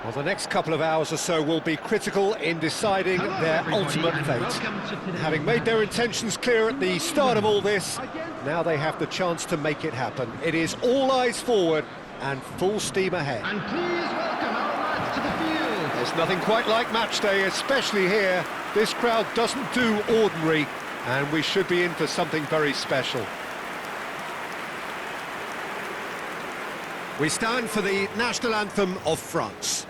Well, the next couple of hours or so will be critical in deciding their ultimate fate. Having made their intentions clear at the start of all this, now they have the chance to make it happen. It is all eyes forward and full steam ahead. And please welcome our lads to the field. There's nothing quite like match day, especially here. This crowd doesn't do ordinary, and we should be in for something very special. We stand for the national anthem of France.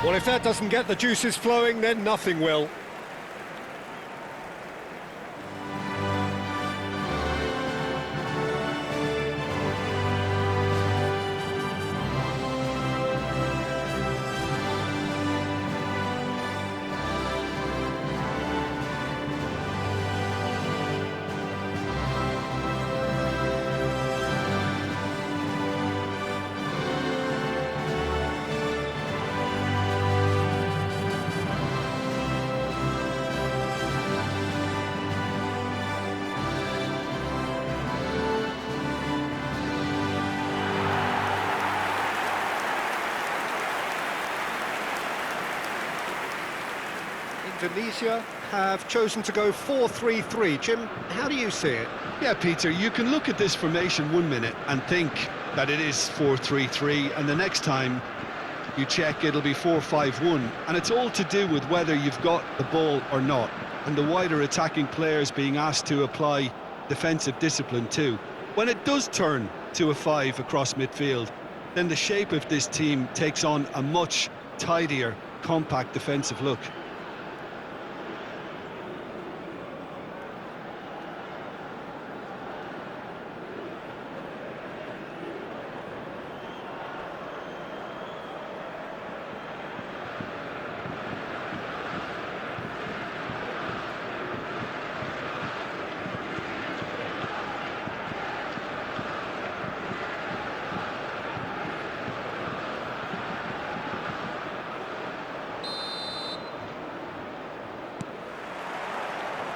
Well, if that doesn't get the juices flowing, then nothing will. Indonesia have chosen to go 4-3-3. Jim, how do you see it? Yeah, Peter, you can look at this formation 1 minute and think that it is 4-3-3, and the next time you check it'll be 4-5-1, and it's all to do with whether you've got the ball or not, and the wider attacking players being asked to apply defensive discipline too. When it does turn to a 5 across midfield, then the shape of this team takes on a much tidier, compact defensive look.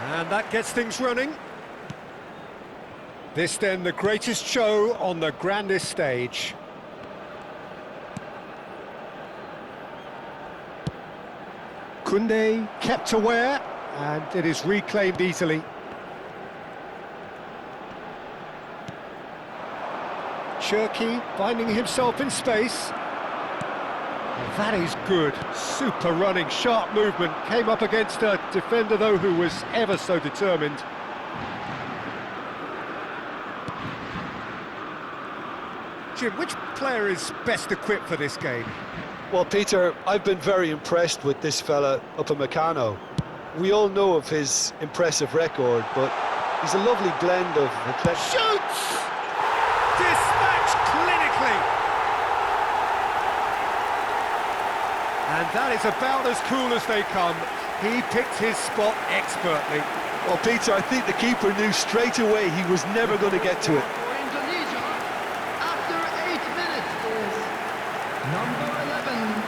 And that gets things running. This then the greatest show on the grandest stage. Koundé kept aware, and it is reclaimed easily. Cherki finding himself in space. That is good. Super running, sharp movement. Came up against a defender, though, who was ever so determined. Jim, which player is best equipped for this game? Well, Peter, I've been very impressed with this fella Upamecano. We all know of his impressive record, but he's a lovely blend of... Shoots! Dispatched clinically! And that is about as cool as they come. He picked his spot expertly. Well, Peter, I think the keeper knew straight away he was never going to get to it. For Indonesia, after 8 minutes, is number 11.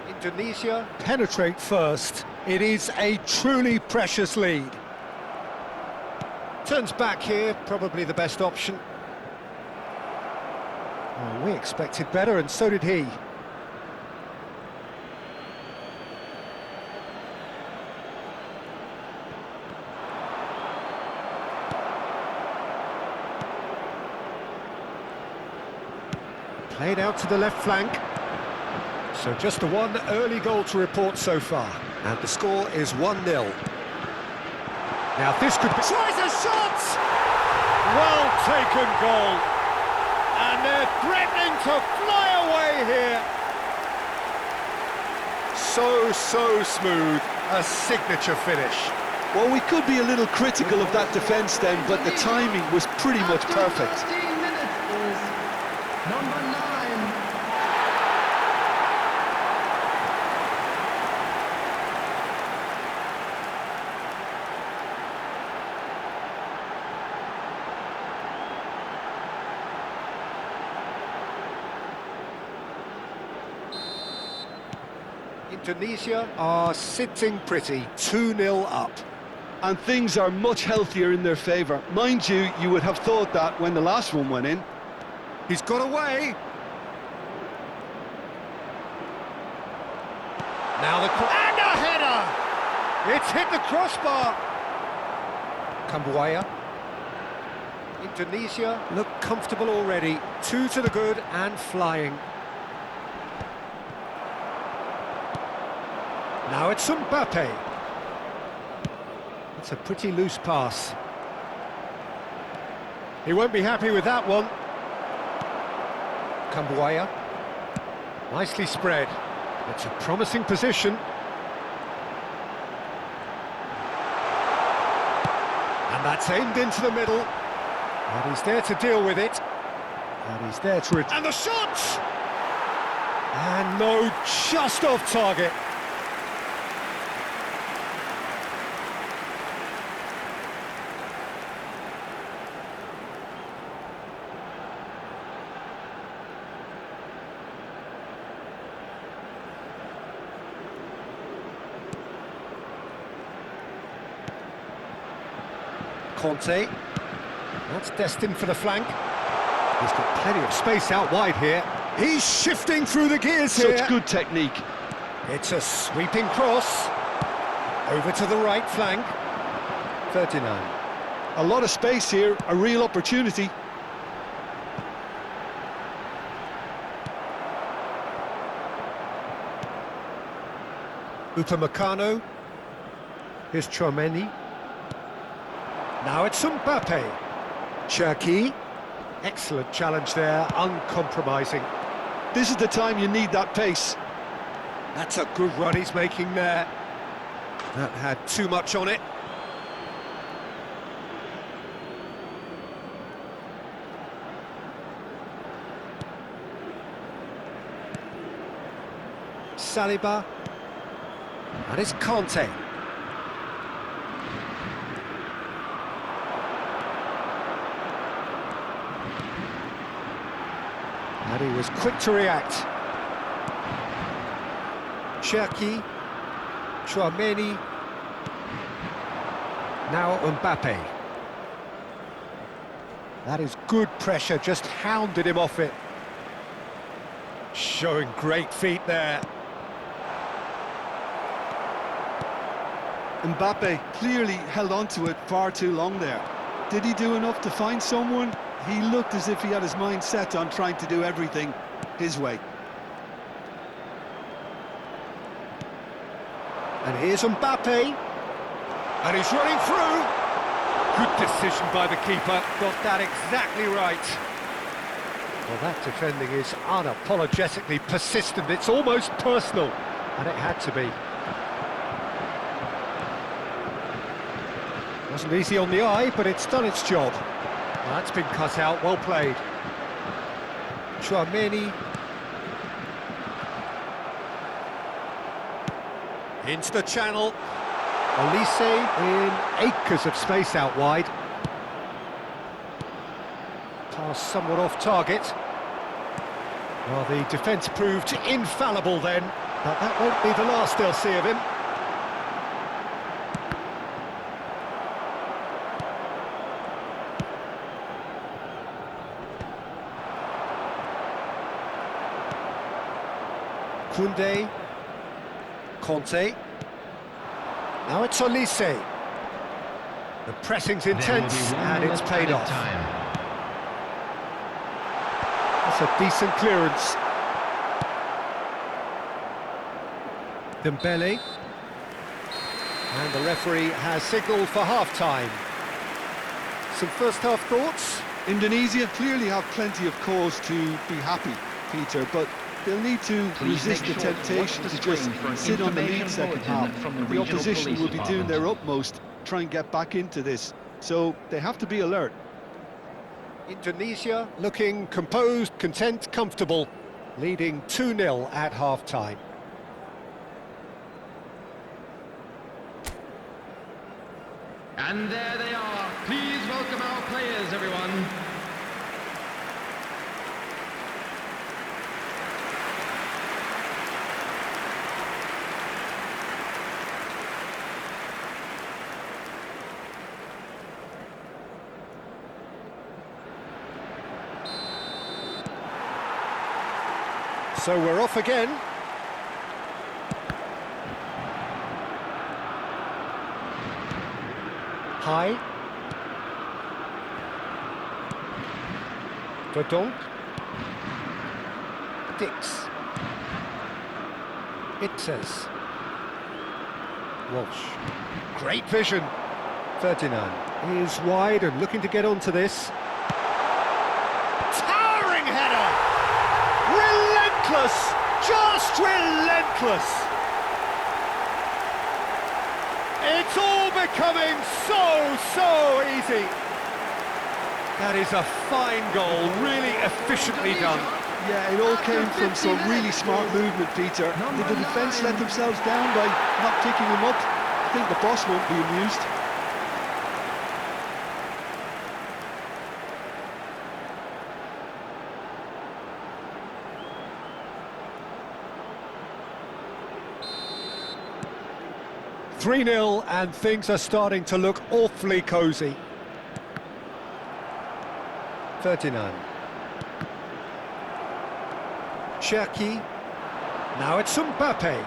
Indonesia penetrate first. It is a truly precious lead. Turns back here, probably the best option. Well, we expected better, and so did he. Played out to the left flank. So just the one early goal to report so far, and the score is 1-0. Now this could be... Tries a shot! Well taken goal. And they're threatening to fly away here. So smooth, a signature finish. Well, we could be a little critical of that defence then, but the timing was pretty much perfect. 13 minutes is number 9. Indonesia are sitting pretty, 2-0 up. And things are much healthier in their favour. Mind you, you would have thought that when the last one went in. He's got away. Now the... And a header! It's hit the crossbar. Kambuaya. Indonesia look comfortable already. 2 to the good and flying. Now it's Mbappe. It's a pretty loose pass. He won't be happy with that one. Kambuaya. Nicely spread. It's a promising position. And that's aimed into the middle. And he's there to deal with it. And he's there to... And the shot! And no, just off target. Conte, that's destined for the flank. He's got plenty of space out wide here. He's shifting through the gears here. Such good technique. It's a sweeping cross. Over to the right flank. 39. A lot of space here, a real opportunity. Upamecano. Here's Chouameni. Now it's Mbappe. Cherki. Excellent challenge there, uncompromising. This is the time you need that pace. That's a good run he's making there. That had too much on it. Saliba. And it's Conte. And he was quick to react. Cherki, Chouameni, now Mbappe. That is good pressure, just hounded him off it. Showing great feet there. Mbappe clearly held on to it far too long there. Did he do enough to find someone? He looked as if he had his mind set on trying to do everything his way. And here's Mbappe. And he's running through. Good decision by the keeper. Got that exactly right. Well, that defending is unapologetically persistent. It's almost personal. And it had to be. Wasn't easy on the eye, but it's done its job. Well, that's been cut out, well played. Chouameni. Into the channel. Olise in acres of space out wide. Pass somewhat off target. Well, the defence proved infallible then, but that won't be the last they'll see of him. Koundé, Conte, now it's Olise. The pressing's intense and it's paid off. That's a decent clearance. Dembele. And the referee has signalled for half-time. Some first-half thoughts? Indonesia clearly have plenty of cause to be happy, Peter, but they'll need to resist the temptation to just sit on the lead second half. The opposition will be doing their utmost to try and get back into this, so they have to be alert. Indonesia looking composed, content, comfortable, leading 2-0 at half-time. And there they are. Please welcome our players, everyone. So we're off again. High. Verdonk. Dix. Itzes. Walsh. Great vision. Ferdinand is wide and looking to get onto this. Towering header! Relentless! Just relentless! It's all becoming so easy. That is a fine goal, really efficiently done. Yeah, it all came from some really smart movement, Peter. Did the defence let themselves down by not picking him up? I think the boss won't be amused. (3-0) and things are starting to look awfully cosy. Ferdinand. Cherki. Now it's Mbappe.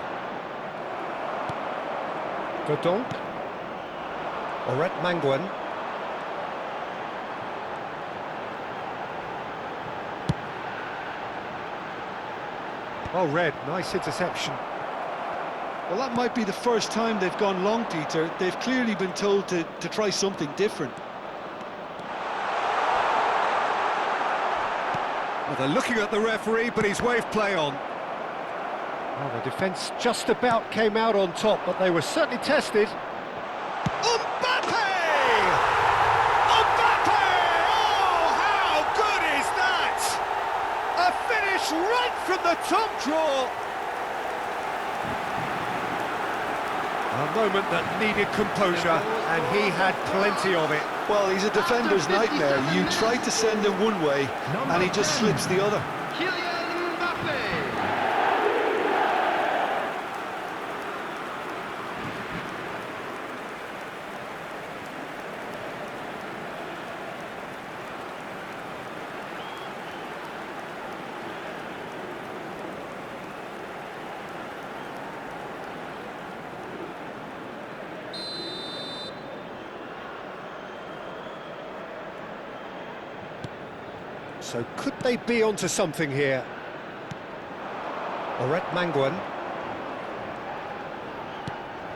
Verdonk. Oret Manguan. Oh, Red, nice interception. Well, that might be the first time they've gone long, Peter. They've clearly been told to try something different. Well, they're looking at the referee, but he's waved play on. Well, the defence just about came out on top, but they were certainly tested. Mbappe! Mbappe! Oh, how good is that? A finish right from the top draw. A moment that needed composure, and he had plenty of it. Well, he's a defender's nightmare. You try to send him one way, and he just slips the other. Kylian Mbappe. So could they be onto something here? Oret Manguan.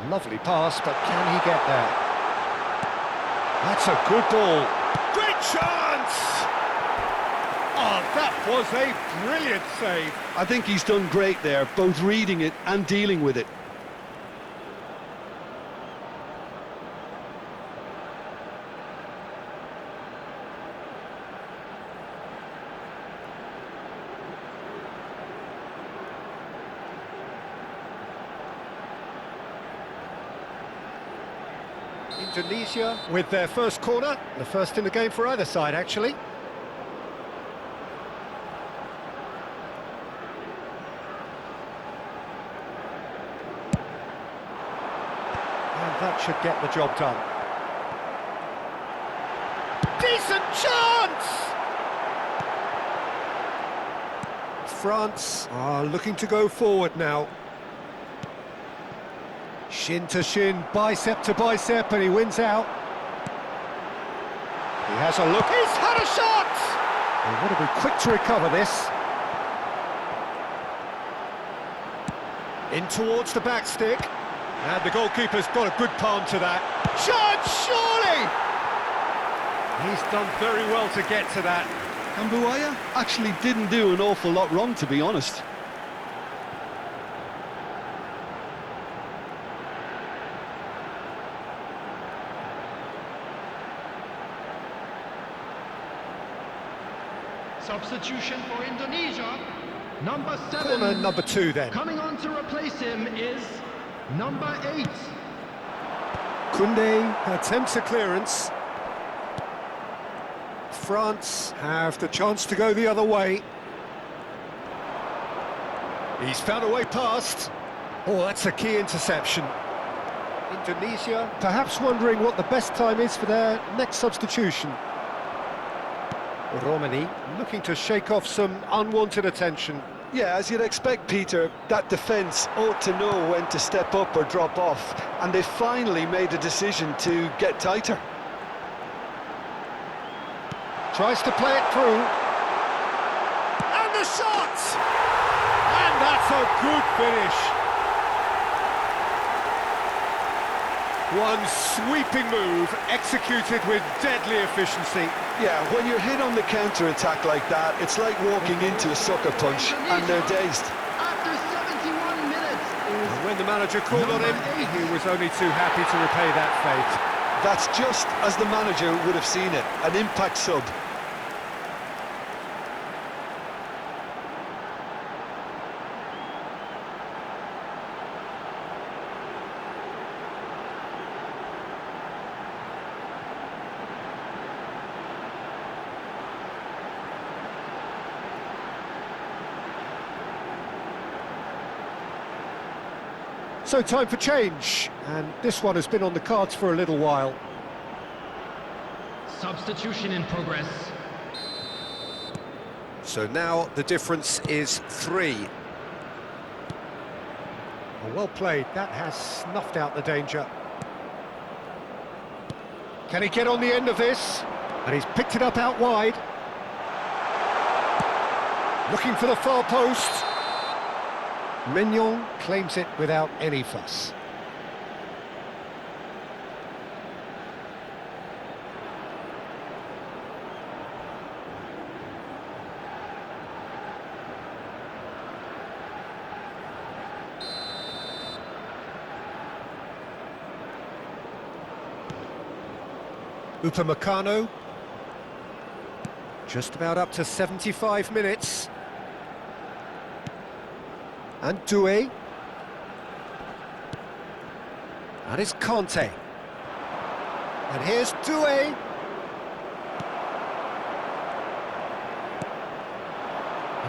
Lovely pass, but can he get there? That's a good ball. Great chance! Oh, that was a brilliant save. I think he's done great there, both reading it and dealing with it. Indonesia with their first corner, the first in the game for either side, actually. And that should get the job done. Decent chance! France are looking to go forward now. Shin to shin, bicep to bicep, and he wins out. He has a look, he's had a shot! They want to be quick to recover this. In towards the back stick. And the goalkeeper's got a good palm to that. Shot, surely! He's done very well to get to that. And Buaya actually didn't do an awful lot wrong, to be honest. Substitution for Indonesia, number 7. Corner number 2 then. Coming on to replace him is number 8. Koundé attempts a clearance. France have the chance to go the other way. He's found a way past. Oh, that's a key interception. Indonesia perhaps wondering what the best time is for their next substitution. Romani looking to shake off some unwanted attention. Yeah, as you'd expect, Peter, that defence ought to know when to step up or drop off, and they finally made a decision to get tighter. Tries to play it through. And the shot! And that's a good finish. One sweeping move, executed with deadly efficiency. Yeah, when you're hit on the counter-attack like that, it's like walking into a sucker punch, and they're dazed. After 71 minutes is And when the manager called on him, he was only too happy to repay that fate. That's just as the manager would have seen it, an impact sub. So time for change, and this one has been on the cards for a little while. substitution in progress. So now the difference is 3. Well played, that has snuffed out the danger. Can he get on the end of this? And he's picked it up out wide. Looking for the far post. Mignon claims it without any fuss. Upamecano, just about up to 75 minutes. And Doué. And it's Conte. And here's Doué.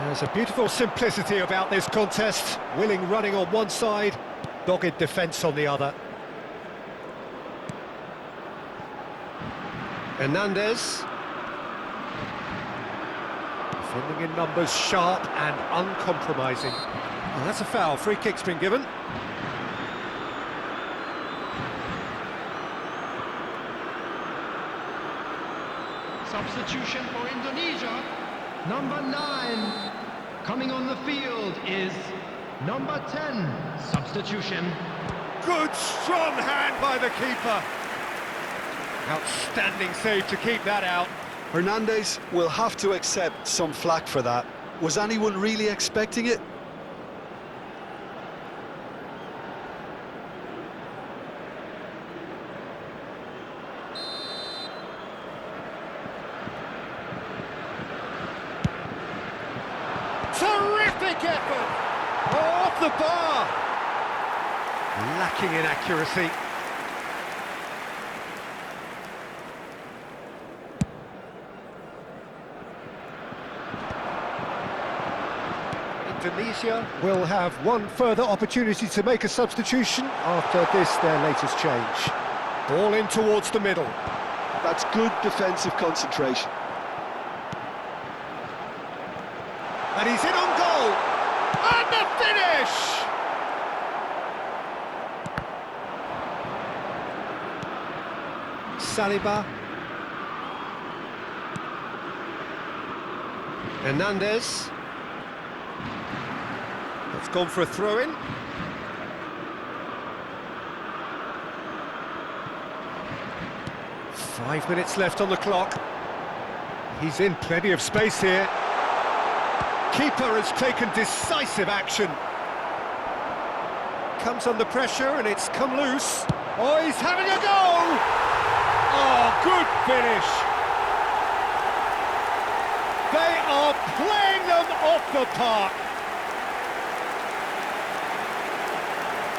There's a beautiful simplicity about this contest. Willing running on one side, dogged defence on the other. Hernandez. Defending in numbers, sharp and uncompromising. Well, that's a foul. Free kick's been given. Substitution for Indonesia. Number 9. Coming on the field is number 10. Substitution. Good, strong hand by the keeper. Outstanding save to keep that out. Hernandez will have to accept some flack for that. Was anyone really expecting it? Terrific effort! Off the bar! Lacking in accuracy. Indonesia will have one further opportunity to make a substitution after this, their latest change. Ball in towards the middle. That's good defensive concentration. And he's in on goal! And the finish! Saliba. Hernandez. It's gone for a throw-in. 5 minutes left on the clock. He's in plenty of space here. Keeper has taken decisive action. Comes under pressure and it's come loose. Oh, he's having a go! Oh, good finish. They are playing them off the park.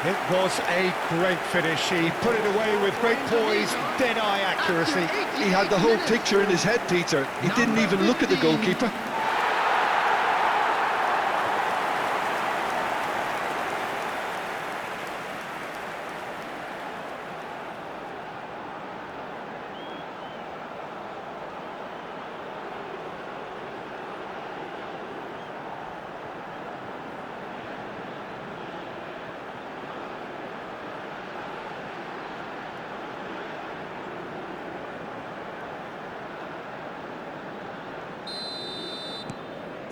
It was a great finish. He put it away with great poise, dead-eye accuracy. He had the whole picture in his head, Peter. He didn't even look at the goalkeeper.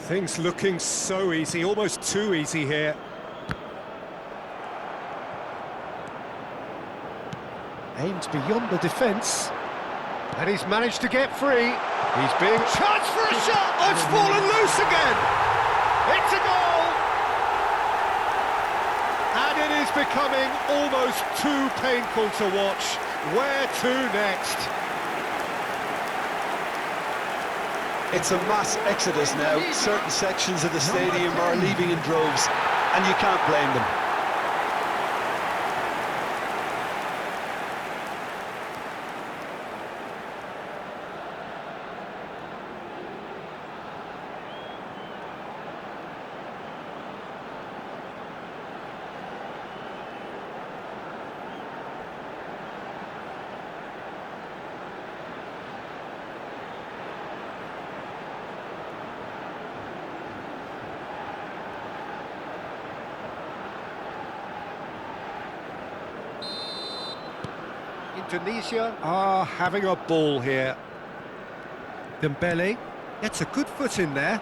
Things looking so easy, almost too easy here. Aimed beyond the defence. And he's managed to get free. He's being charged for a shot! Oh, it's fallen loose again! It's a goal! And it is becoming almost too painful to watch. Where to next? It's a mass exodus now. Certain sections of the stadium are leaving in droves, and you can't blame them. Indonesia are having a ball here. Dembele gets a good foot in there.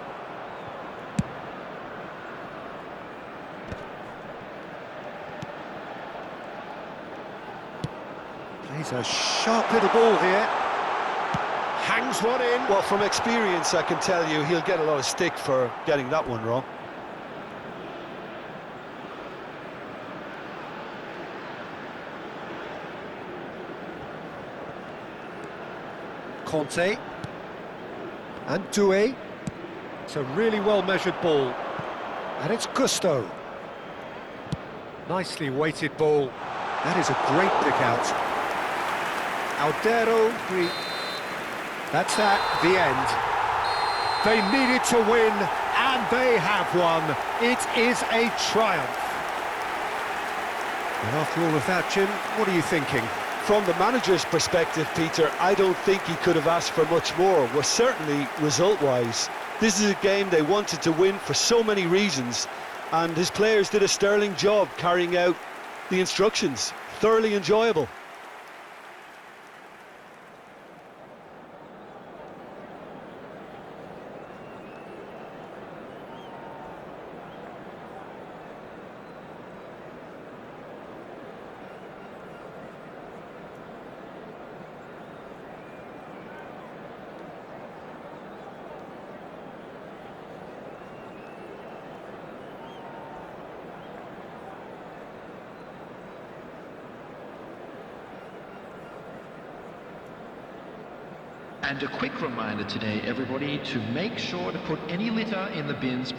Plays a sharp little ball here. Hangs one in. Well, from experience, I can tell you he'll get a lot of stick for getting that one wrong. Conte and Doué. It's a really well-measured ball, and it's Gusto. Nicely weighted ball. That is a great pick out. Aldero, that's at the end. They needed to win, and they have won. It is a triumph. And after all of that, Jim, what are you thinking? From the manager's perspective, Peter, I don't think he could have asked for much more. Well, certainly result-wise. This is a game they wanted to win for so many reasons, and his players did a sterling job carrying out the instructions. Thoroughly enjoyable. And a quick reminder today, everybody, to make sure to put any litter in the bins.